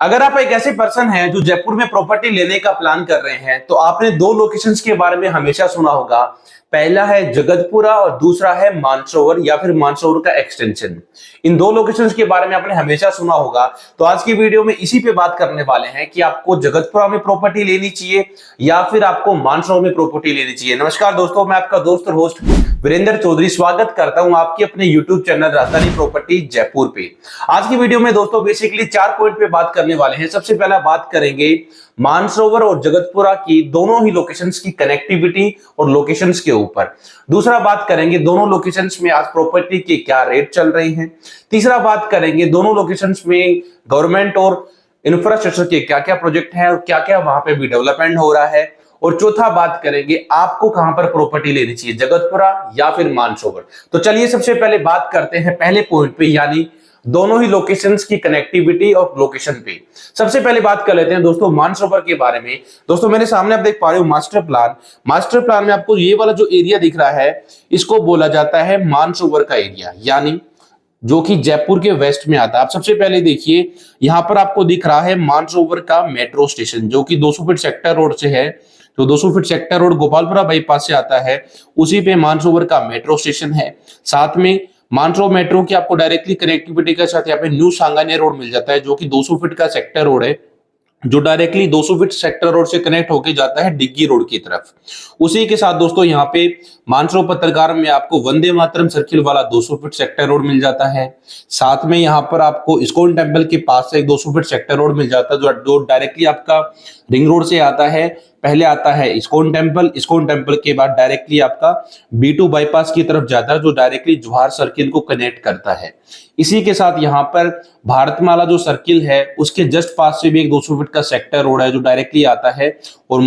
अगर आप एक ऐसे पर्सन हैं जो जयपुर में प्रॉपर्टी लेने का प्लान कर रहे हैं तो आपने दो लोकेशंस के बारे में हमेशा सुना होगा। पहला है जगतपुरा और दूसरा है मानसरोवर या फिर मानसरोवर का एक्सटेंशन। इन दो लोकेशंस के बारे में आपने हमेशा सुना होगा। तो आज की वीडियो में इसी पे बात करने वाले हैं कि आपको जगतपुरा में प्रॉपर्टी लेनी चाहिए या फिर आपको मानसरोवर में प्रॉपर्टी लेनी चाहिए। नमस्कार दोस्तों, मैं आपका दोस्त और होस्ट वीरेंद्र चौधरी स्वागत करता हूं आपके अपने यूट्यूब चैनल राजधानी प्रॉपर्टी जयपुर पे। आज की वीडियो में दोस्तों बेसिकली 4 पॉइंट पे बात करने वाले हैं। सबसे पहला बात करेंगे मानसरोवर और जगतपुरा की दोनों ही लोकेशंस की कनेक्टिविटी और लोकेशंस के ऊपर। दूसरा बात करेंगे दोनों लोकेशंस में आज प्रॉपर्टी के क्या रेट चल रहे हैं। तीसरा बात करेंगे दोनों लोकेशंस में गवर्नमेंट और इंफ्रास्ट्रक्चर के क्या क्या प्रोजेक्ट हैं और क्या क्या वहां पे भी डेवलपमेंट हो रहा है। और चौथा बात करेंगे आपको कहां पर प्रॉपर्टी लेनी चाहिए, जगतपुरा या फिर मानसरोवर। तो चलिए सबसे पहले बात करते हैं पहले पॉइंट पे, यानी दोनों ही लोकेशंस की कनेक्टिविटी और लोकेशन पे। सबसे पहले बात कर लेते हैं दोस्तों मानसरोवर के बारे में। दोस्तों मेरे सामने आप देख पा रहे हो मास्टर प्लान। मास्टर प्लान में आपको ये वाला जो एरिया दिख रहा है इसको बोला जाता है मानसरोवर का एरिया, यानी जो कि जयपुर के वेस्ट में आता है। आप सबसे पहले देखिए यहां पर आपको दिख रहा है मानसरोवर का मेट्रो स्टेशन, जो कि 200 फीट सेक्टर रोड से है। तो 200 feet sector road Gopalpura bypass से आता है, उसी पे मानसरोवर का मेट्रो स्टेशन है। साथ में मानसरोवर मेट्रो की आपको डायरेक्टली कनेक्टिविटी के साथ यहाँ पे न्यू सांगानेर रोड मिल जाता है, जो कि 200 फीट का सेक्टर रोड है, जो डायरेक्टली 200 फीट सेक्टर रोड से कनेक्ट होके जाता है डिग्गी रोड की तरफ। उसी के साथ दोस्तों यहाँ पे मानसरोवर पत्रकार में आपको वंदे मातरम सर्किल वाला 200 फीट सेक्टर रोड मिल जाता है। साथ में यहाँ पर आपको इस्कॉन टेम्पल के पास से एक 200 फीट सेक्टर रोड मिल जाता है, जो डायरेक्टली आपका रिंग रोड से आता है। पहले आता है इस्कॉन टेम्पल, इस्कॉन टेम्पल के बाद डायरेक्टली आपका B2 बाईपास की तरफ जाता है, जो डायरेक्टली जवाहर सर्किल को कनेक्ट करता है। इसी के साथ यहाँ पर भारतमाला जो सर्किल है उसके जस्ट पास से भी एक 200 फीट का सेक्टर रोड है, जो डायरेक्टली आता है और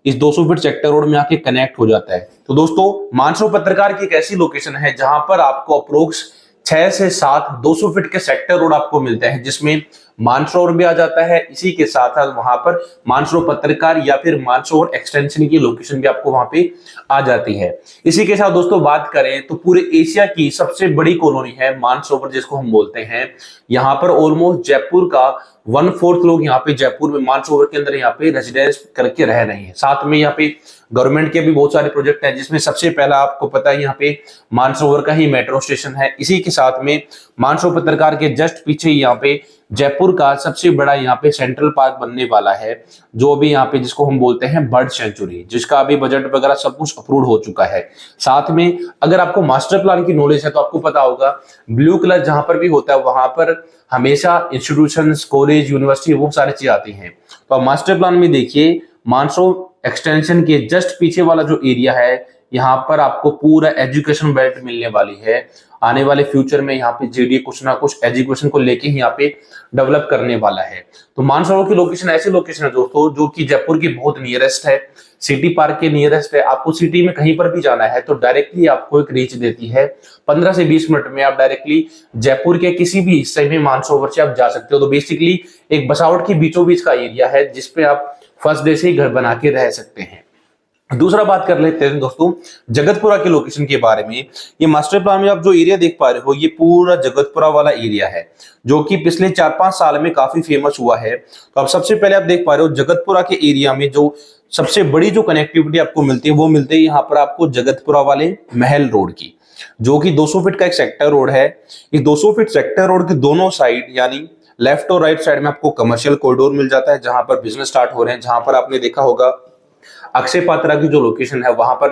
इस 200 फीट सेक्टर रोड में आके कनेक्ट हो जाता है। तो दोस्तों मानसरोवर पत्रकार की एक ऐसी लोकेशन है जहां पर आपको अप्रोक्स 6 से 7 200 फीट के सेक्टर रोड आपको मिलते हैं, जिसमें मानसरोवर भी आ जाता है। इसी के साथ साथ वहां पर मानसरोवर पत्रकार या फिर मानसरोवर एक्सटेंशन की लोकेशन भी आपको वहां पे आ जाती है। इसी के साथ दोस्तों बात करें तो पूरे एशिया की सबसे बड़ी कॉलोनी है मानसरोवर, जिसको हम बोलते हैं। यहाँ पर ऑलमोस्ट जयपुर का 1/4 लोग यहाँ पे जयपुर में मानसरोवर के अंदर यहाँ पे रेजिडेंस करके रह रहे हैं। साथ में यहाँ पे गवर्नमेंट के भी बहुत सारे प्रोजेक्ट हैं, जिसमें सबसे पहला आपको पता है यहाँ पे मानसरोवर का ही मेट्रो स्टेशन है। इसी के साथ में मानसरोवर पत्रकार के जस्ट पीछे यहाँ पे जयपुर का सबसे बड़ा यहाँ पे सेंट्रल पार्क बनने वाला है, जो अभी यहाँ पे जिसको हम बोलते हैं बर्ड सेंचुरी, जिसका अभी बजट वगैरह सब कुछ अप्रूव हो चुका है। साथ में अगर आपको मास्टर प्लान की नॉलेज है तो आपको पता होगा ब्लू कलर जहां पर भी होता है वहां पर हमेशा इंस्टीट्यूशंस, कॉलेज, यूनिवर्सिटी वो सारी चीजें आती हैं। तो आप मास्टर प्लान में देखिए मानसरोवर एक्सटेंशन के जस्ट पीछे वाला जो एरिया है, यहाँ पर आपको पूरा एजुकेशन बेल्ट मिलने वाली है। आने वाले फ्यूचर में यहाँ पे जेडीए कुछ ना कुछ एजुकेशन को लेके ही यहाँ पे डेवलप करने वाला है। तो मानसरोवर की लोकेशन ऐसी लोकेशन है दोस्तों जो कि जयपुर की बहुत नियरेस्ट है, सिटी पार्क के नियरेस्ट है। आपको सिटी में कहीं पर भी जाना है तो डायरेक्टली आपको एक रीच देती है, 15 से 20 मिनट में आप डायरेक्टली जयपुर के किसी भी हिस्से में मानसरोवर से आप जा सकते हो। तो बेसिकली एक बसावट की बीचों बीच का एरिया है, जिसपे आप फर्स्ट डे से ही घर बना के रह सकते हैं। दूसरा बात कर लेते हैं दोस्तों जगतपुरा के लोकेशन के बारे में। ये मास्टर प्लान में आप जो एरिया देख पा रहे हो ये पूरा जगतपुरा वाला एरिया है, जो कि पिछले 4-5 साल में काफी फेमस हुआ है। तो अब सबसे पहले आप देख पा रहे हो जगतपुरा के एरिया में जो सबसे बड़ी जो कनेक्टिविटी आपको मिलती है वो मिलती है यहाँ पर आपको जगतपुरा वाले महल रोड की, जो कि 200 फीट का एक सेक्टर रोड है। इस 200 फीट सेक्टर रोड के दोनों साइड यानी लेफ्ट और राइट साइड में आपको कमर्शियल कॉरिडोर मिल जाता है, जहां पर बिजनेस स्टार्ट हो रहे हैं। जहां पर आपने देखा होगा अक्षय पात्रा की जो लोकेशन है वहां पर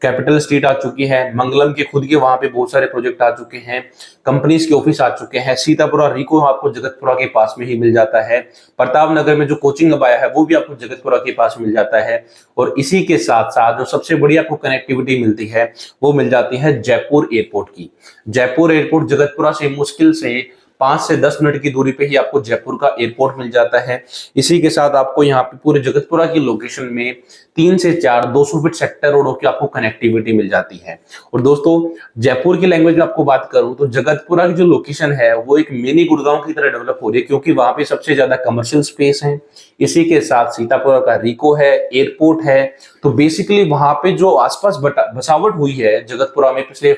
कैपिटल स्ट्रीट आ चुकी है, मंगलम के खुद के वहां पे बहुत सारे प्रोजेक्ट आ चुके हैं, कंपनीज के ऑफिस आ चुके हैं। सीतापुरा रिको आपको जगतपुरा के पास में ही मिल जाता है। प्रताप नगर में जो कोचिंग अब आया है वो भी आपको जगतपुरा के पास मिल जाता है। और इसी के साथ साथ जो सबसे बड़ी आपको कनेक्टिविटी मिलती है वो मिल जाती है जयपुर एयरपोर्ट की। जयपुर एयरपोर्ट जगतपुरा से मुश्किल से 5 से 10 मिनट की दूरी पे ही आपको जयपुर का एयरपोर्ट मिल जाता है। इसी के साथ आपको यहाँ पे पूरे जगतपुरा की लोकेशन में 3 से 4 200 फीट सेक्टर रोडों की आपको कनेक्टिविटी मिल जाती है। और दोस्तों जयपुर की लैंग्वेज में आपको बात करूं तो जगतपुरा की जो लोकेशन है वो एक मिनी गुड़गांव की तरह डेवलप हो रही है, क्योंकि वहां पे सबसे ज्यादा कमर्शियल स्पेस है। इसी के साथ सीतापुरा का रिको है, एयरपोर्ट है। तो बेसिकली वहां पे जो आसपास बसावट हुई है जगतपुरा में पिछले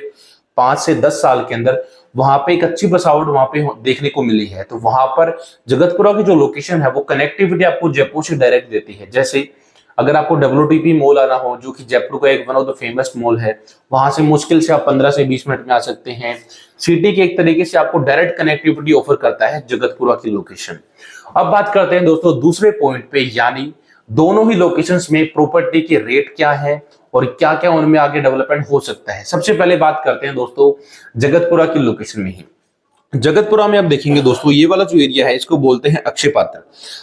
5 से 10 साल के अंदर, वहां पे एक अच्छी बसावट वहां पे देखने को मिली है। तो वहां पर जगतपुरा की जो लोकेशन है वो कनेक्टिविटी आपको जयपुर से डायरेक्ट देती है। जैसे अगर आपको WTP मॉल आना हो, जो कि जयपुर का एक one of the famous mall है, वहां से मुश्किल से आप 15 से 20 मिनट में आ सकते हैं। सिटी के एक तरीके से आपको डायरेक्ट कनेक्टिविटी ऑफर करता है जगतपुरा की लोकेशन। अब बात करते हैं दोस्तों दूसरे पॉइंट पे, यानी दोनों ही लोकेशंस में प्रॉपर्टी के रेट क्या है और क्या क्या उनमें आगे डेवलपमेंट हो सकता है। सबसे पहले बात करते हैं दोस्तों जगतपुरा की लोकेशन में ही। जगतपुरा में आप देखेंगे दोस्तों, ये वाला जो एरिया है इसको बोलते हैं अक्षय पात्र।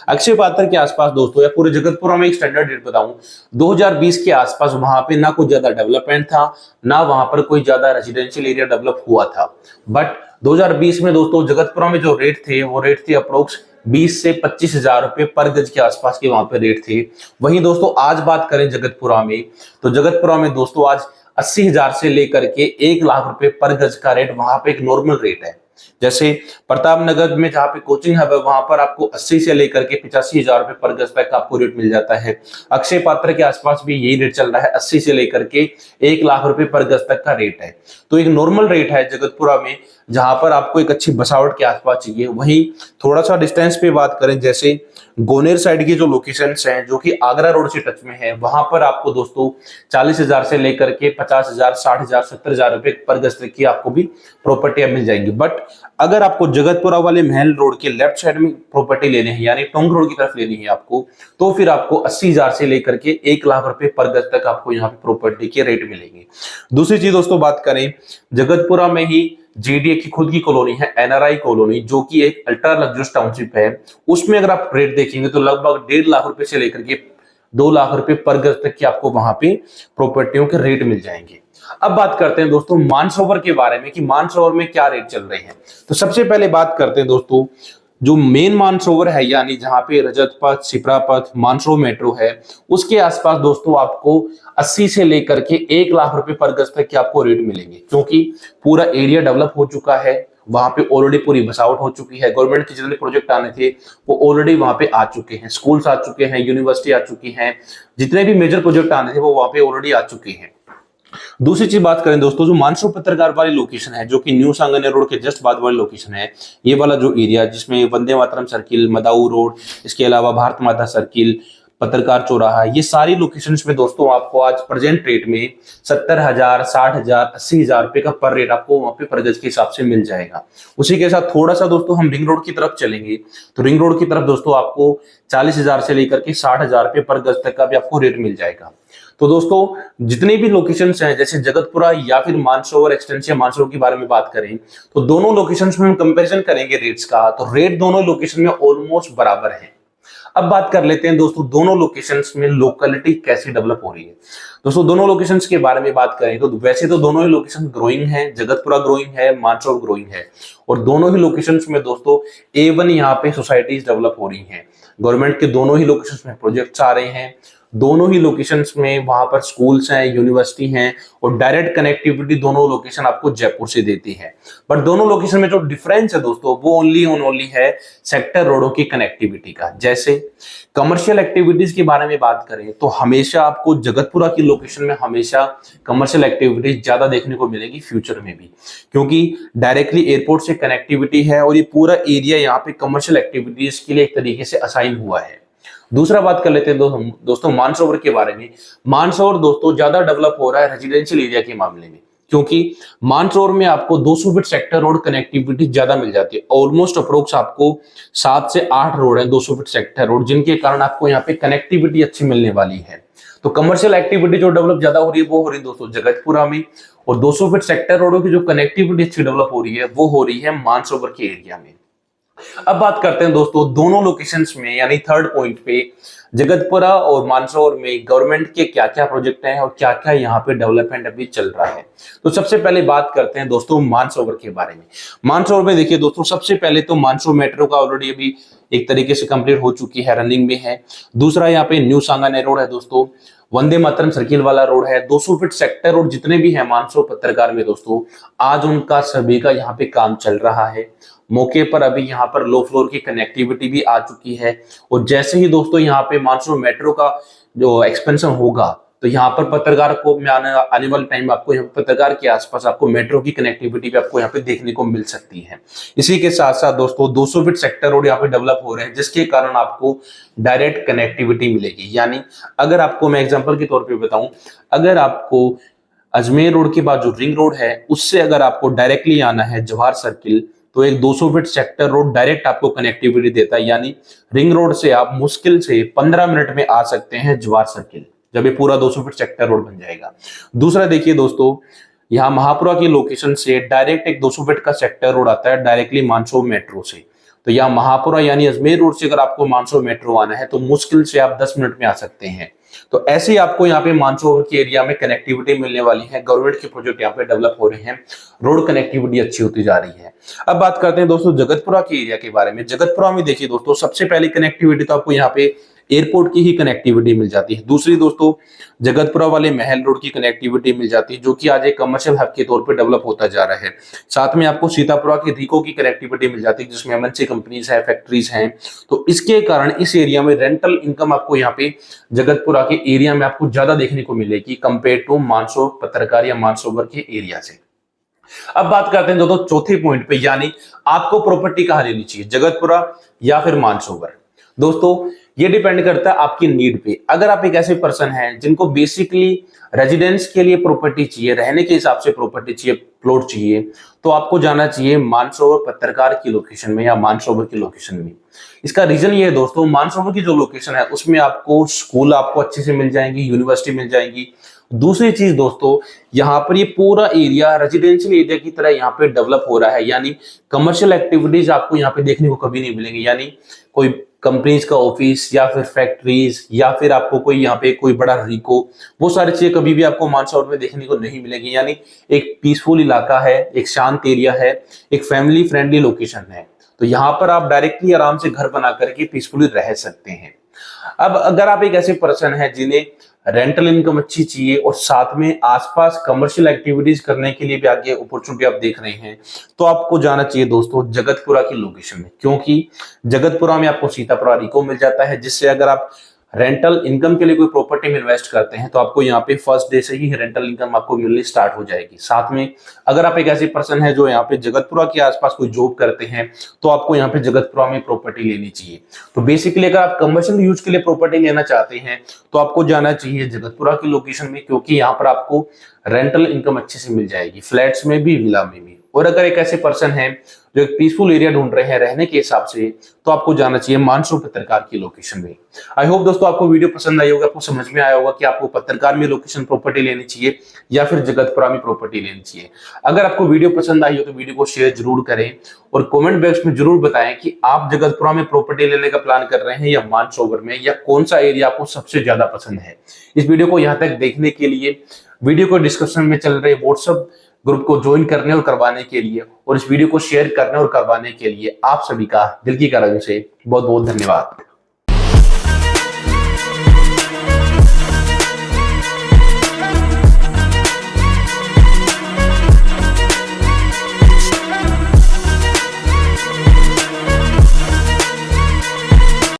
अक्षय पात्र के आसपास दोस्तों, या पूरे जगतपुरा में एक स्टैंडर्ड रेट बताऊं, 2020 के आसपास वहां पे ना कोई ज्यादा डेवलपमेंट था, ना वहां पर कोई ज्यादा रेजिडेंशियल एरिया डेवलप हुआ था। बट 2020 में दोस्तों जगतपुरा में जो रेट थे वो रेट थे अप्रोक्स 20 से 25 हजार रुपए पर गज के आसपास के वहां पे रेट थे। वहीं दोस्तों आज बात करें जगतपुरा में, तो जगतपुरा में दोस्तों आज 80,000 से लेकर के 1 लाख रुपए पर गज का रेट वहां पे एक नॉर्मल रेट है। जैसे प्रताप नगर में जहां पे कोचिंग हब है, वहां पर आपको 80 से लेकर के 85,000 रुपए पर गज तक आपको रेट मिल जाता है। अक्षय पात्र के आसपास भी यही रेट चल रहा है, 80 से लेकर के 1 लाख रुपए पर गज तक का रेट है। तो एक नॉर्मल रेट है जगतपुरा में, जहां पर आपको एक अच्छी बसावट के आसपास चाहिए। वहीं थोड़ा सा डिस्टेंस पे बात करें, जैसे गोनेर साइड की जो लोकेशंस हैं जो कि आगरा रोड से टच में है, वहां पर आपको दोस्तों 40,000 से लेकर के 50,000, 60,000, 70,000 रुपए पर गज तक की आपको भी प्रॉपर्टी मिल जाएंगी। बट अगर आपको जगतपुरा वाले महल रोड के लेफ्ट साइड में प्रॉपर्टी लेने हैं, यानी टोंक रोड की तरफ लेनी है आपको, तो फिर आपको 80,000 से लेकर के 1 लाख रुपए पर गज तक आपको यहाँ पे प्रॉपर्टी के रेट मिलेंगे। दूसरी चीज दोस्तों बात करें, जगतपुरा में ही JDA की खुद की कॉलोनी है, NRI कॉलोनी, जो कि एक अल्ट्रा लग्जरियस टाउनशिप है। उसमें अगर आप रेट देखेंगे तो लगभग 1.5 लाख रुपए से लेकर के 2 लाख रुपए पर गज तक की आपको वहां पे प्रॉपर्टियों के रेट मिल जाएंगे। अब बात करते हैं दोस्तों मानसरोवर के बारे में कि मानसरोवर में क्या रेट चल रहे हैं। तो सबसे पहले बात करते हैं दोस्तों, जो मेन मानसरोवर है, यानी जहां पे रजत पथ, शिप्रा पथ, मानसरोवर मेट्रो है, उसके आसपास दोस्तों आपको 80 से लेकर के 1 लाख रुपए पर गज तक के आपको रेट मिलेंगे, क्योंकि पूरा एरिया डेवलप हो चुका है। वहां पे ऑलरेडी पूरी बसावट हो चुकी है। गवर्नमेंट के जितने प्रोजेक्ट आने थे वो ऑलरेडी वहां पे आ चुके हैं, स्कूल्स आ चुके हैं, यूनिवर्सिटी आ चुकी है, जितने भी मेजर प्रोजेक्ट आने थे वो वहां पे ऑलरेडी आ चुके हैं। दूसरी चीज बात करें दोस्तों, जो मानसरोवर पत्रकार वाली लोकेशन है, जो कि न्यू सांगनेर रोड के जस्ट बाद वाली लोकेशन है, ये वाला जो एरिया जिसमें वंदे मातरम सर्किल, मदाऊ रोड, इसके अलावा भारत माता सर्किल, पत्रकार चौराहा, ये सारी लोकेशंस में दोस्तों आपको आज प्रेजेंट रेट में 70,000, 60,000, 80,000 रुपए का पर रेट आपको वहां पे पर गज के हिसाब से मिल जाएगा। उसी के साथ थोड़ा सा दोस्तों हम रिंग रोड की तरफ चलेंगे, तो रिंग रोड की तरफ दोस्तों आपको 40,000 से लेकर के 60,000 रुपए पर गज तक का भी आपको रेट मिल जाएगा। तो दोस्तों जितनी भी लोकेशंस हैं, जैसे जगतपुरा या फिर मानसरोवर एक्सटेंशन मानसरोवर के बारे में बात करें, तो दोनों लोकेशंस में हम कंपैरिजन करेंगे रेट्स का, तो रेट दोनों लोकेशन में ऑलमोस्ट बराबर है। अब बात कर लेते हैं दोस्तों दोनों लोकेशंस में लोकेलिटी कैसी डेवलप हो रही है। दोस्तों दोनों लोकेशंस के बारे में बात करें तो वैसे तो दोनों ही लोकेशन ग्रोइंग है, जगतपुरा ग्रोइंग है, मानसरोवर ग्रोइंग है, और दोनों ही लोकेशंस में दोस्तों A1 यहाँ पे सोसाइटीज डेवलप हो रही हैं। गवर्नमेंट के दोनों ही लोकेशंस में प्रोजेक्ट्स आ रहे हैं, दोनों ही लोकेशंस में वहां पर स्कूल्स हैं, यूनिवर्सिटी हैं, और डायरेक्ट कनेक्टिविटी दोनों लोकेशन आपको जयपुर से देती है। बट दोनों लोकेशन में जो डिफरेंस है दोस्तों वो ओनली है सेक्टर रोडों की कनेक्टिविटी का। जैसे कमर्शियल एक्टिविटीज के बारे में बात करें तो हमेशा आपको जगतपुरा की लोकेशन में हमेशा कमर्शियल एक्टिविटीज ज्यादा देखने को मिलेगी फ्यूचर में भी, क्योंकि डायरेक्टली एयरपोर्ट से कनेक्टिविटी है और ये पूरा एरिया यहाँ पे कमर्शियल एक्टिविटीज के लिए एक तरीके से असाइन हुआ है। दूसरा बात कर लेते हैं दोस्तों मानसरोवर के बारे में। मानसरोवर दोस्तों ज्यादा डेवलप हो रहा है रेजिडेंशियल एरिया के मामले में, क्योंकि मानसरोवर में आपको 200 फीट सेक्टर रोड कनेक्टिविटी ज्यादा मिल जाती है। ऑलमोस्ट अप्रोक्स आपको 7 से 8 रोड है 200 फीट सेक्टर रोड, जिनके कारण आपको यहाँ पे कनेक्टिविटी अच्छी मिलने वाली है। तो कमर्शियल एक्टिविटी जो डेवलप ज्यादा हो रही है वो हो रही है दोस्तों जगतपुरा में, और 200 फीट सेक्टर रोडों की जो कनेक्टिविटी अच्छी डेवलप हो रही है वो हो रही है मानसरोवर के एरिया में। अब बात करते हैं दोस्तों दोनों लोकेशंस में, यानी थर्ड पॉइंट पे, जगतपुरा और मानसरोवर में गवर्नमेंट के क्या क्या प्रोजेक्ट हैं और क्या क्या यहाँ पे डेवलपमेंट अभी चल रहा है। तो सबसे पहले बात करते हैं दोस्तों मानसरोवर के बारे में। मानसरोवर में देखिए दोस्तों, सबसे पहले तो मानसरोवर मेट्रो का ऑलरेडी अभी एक तरीके से कंप्लीट हो चुकी है, रनिंग में है। दूसरा यहाँ पे न्यू सांगानेर रोड है दोस्तों, वंदे मातरम सर्किल वाला रोड है, 200 फीट सेक्टर रोड जितने भी हैं मानसरोवर पत्रकार में दोस्तों, आज उनका सभी का यहाँ पे काम चल रहा है। मौके पर अभी यहाँ पर लो फ्लोर की कनेक्टिविटी भी आ चुकी है, और जैसे ही दोस्तों यहाँ पे मानसरोवर मेट्रो का जो एक्सपेंशन होगा तो यहाँ पर पत्रकार को में आने वाले टाइम में आपको यहाँ पर पत्रकार के आसपास आपको मेट्रो की कनेक्टिविटी भी आपको यहाँ पे देखने को मिल सकती है। इसी के साथ साथ दोस्तों 200 फीट सेक्टर रोड यहाँ पे डेवलप हो रहे हैं, जिसके कारण आपको डायरेक्ट कनेक्टिविटी मिलेगी। यानी अगर आपको मैं एग्जांपल के तौर पे बताऊं, अगर आपको अजमेर रोड के बाद जो रिंग रोड है उससे अगर आपको डायरेक्टली आना है जवाहर सर्किल, तो एक 200 फीट सेक्टर रोड डायरेक्ट आपको कनेक्टिविटी देता है। यानी रिंग रोड से आप मुश्किल से 15 मिनट में आ सकते हैं जवाहर सर्किल, जब ये पूरा 200 फीट सेक्टर रोड बन जाएगा। दूसरा देखिए दोस्तों, यहाँ महापुरा की लोकेशन से डायरेक्ट एक 200 फीट का सेक्टर रोड आता है डायरेक्टली मानसरोवर मेट्रो से। तो यहाँ महापुरा यानी अजमेर रोड से अगर आपको मानसरोवर मेट्रो आना है तो मुश्किल से आप 10 मिनट में आ सकते हैं। तो ऐसे ही आपको यहाँ पे मानसरोवर के एरिया में कनेक्टिविटी मिलने वाली है। गवर्नमेंट के प्रोजेक्ट यहाँ पे डेवलप हो रहे हैं, रोड कनेक्टिविटी अच्छी होती जा रही है। अब बात करते हैं दोस्तों जगतपुरा के एरिया के बारे में। जगतपुरा में देखिए दोस्तों, सबसे पहली कनेक्टिविटी तो आपको यहाँ पे एयरपोर्ट की ही कनेक्टिविटी मिल जाती है। दूसरी दोस्तों, जगतपुरा वाले महल रोड की कनेक्टिविटी मिल जाती है, जो कि आज एक कमर्शियल हब के तौर पे डेवलप होता जा रहा है। साथ में आपको सीतापुरा की रिको की कनेक्टिविटी मिल जाती है, जिसमें एमएनसी कंपनीज है, फैक्ट्रीज हैं। तो इसके कारण इस एरिया में रेंटल इनकम आपको यहाँ पे जगतपुरा के एरिया में आपको ज्यादा देखने को मिलेगी कंपेयर टू मानसरोवर पत्रकार या मानसरोवर के एरिया से। अब बात करते हैं दोस्तों चौथे पॉइंट पे, यानी आपको प्रॉपर्टी कहाँ लेनी चाहिए, जगतपुरा या फिर मानसरोवर। दोस्तों ये डिपेंड करता है आपकी नीड पे। अगर आप एक ऐसे पर्सन हैं जिनको बेसिकली रेजिडेंस के लिए प्रॉपर्टी चाहिए, रहने के हिसाब से प्रॉपर्टी चाहिए, प्लॉट चाहिए, तो आपको जाना चाहिए मानसरोवर पत्रकार की लोकेशन में या मानसरोवर की लोकेशन में। इसका रीजन ये है दोस्तों, मानसरोवर की जो लोकेशन है उसमें आपको स्कूल आपको अच्छे से मिल जाएंगी, यूनिवर्सिटी मिल जाएंगी। दूसरी चीज दोस्तों, यहाँ पर ये पूरा एरिया रेजिडेंशियल एरिया की तरह यहाँ पे डेवलप हो रहा है, यानी कमर्शियल एक्टिविटीज आपको यहाँ पे देखने को कभी नहीं मिलेंगी। यानी कोई कंपनीज का ऑफिस या फिर फैक्ट्रीज या फिर आपको कोई यहाँ पे कोई बड़ा रिको, वो सारी चीजें कभी भी आपको मानसरोवर में देखने को नहीं मिलेगी। यानी एक पीसफुल इलाका है, एक शांत एरिया है, एक फैमिली फ्रेंडली लोकेशन है। तो यहाँ पर आप डायरेक्टली आराम से घर बना करके पीसफुली रह सकते हैं। अब अगर आप एक ऐसे पर्सन है जिन्हें रेंटल इनकम अच्छी चाहिए और साथ में आसपास कमर्शियल एक्टिविटीज करने के लिए भी आगे अपॉर्चुनिटी आप देख रहे हैं, तो आपको जाना चाहिए दोस्तों जगतपुरा की लोकेशन में, क्योंकि जगतपुरा में आपको सीतापुरा रिको मिल जाता है, जिससे अगर आप रेंटल इनकम के लिए कोई प्रॉपर्टी में इन्वेस्ट करते हैं तो आपको यहाँ पे फर्स्ट डे से ही रेंटल इनकम आपको मिलनी स्टार्ट हो जाएगी। साथ में अगर आप एक ऐसे पर्सन है जो यहाँ पे जगतपुरा के आसपास कोई जॉब करते हैं, तो आपको यहाँ पे जगतपुरा में प्रॉपर्टी लेनी चाहिए। तो बेसिकली अगर आप कमर्शियल यूज के लिए प्रॉपर्टी लेना चाहते हैं तो आपको जाना चाहिए जगतपुरा की लोकेशन में, क्योंकि यहाँ पर आपको रेंटल इनकम अच्छे से मिल जाएगी, फ्लैट्स में भी, विला में भी। और अगर एक ऐसे पर्सन है जो एक पीसफुल एरिया ढूंढ रहे हैं रहने के हिसाब से, तो आपको जाना चाहिए मानसरोवर पत्रकार की लोकेशन में। आई होप दोस्तों आपको वीडियो पसंद आई होगा, आपको समझ में आया होगा कि आपको पत्रकार में लोकेशन प्रॉपर्टी लेनी चाहिए या फिर जगतपुरा में प्रॉपर्टी लेनी चाहिए। अगर आपको वीडियो पसंद आई हो तो वीडियो को शेयर जरूर करें और कमेंट बॉक्स में जरूर बताएं कि आप जगतपुरा में प्रॉपर्टी लेने का प्लान कर रहे हैं या मानसरोवर में, या कौन सा एरिया आपको सबसे ज्यादा पसंद है। इस वीडियो को यहाँ तक देखने के लिए वीडियो को डिस्क्रिप्शन में चल रहे व्हाट्सएप ग्रुप को ज्वाइन करने और करवाने के लिए और इस वीडियो को शेयर करने और करवाने के लिए आप सभी का दिल की गहराइयों से बहुत बहुत धन्यवाद।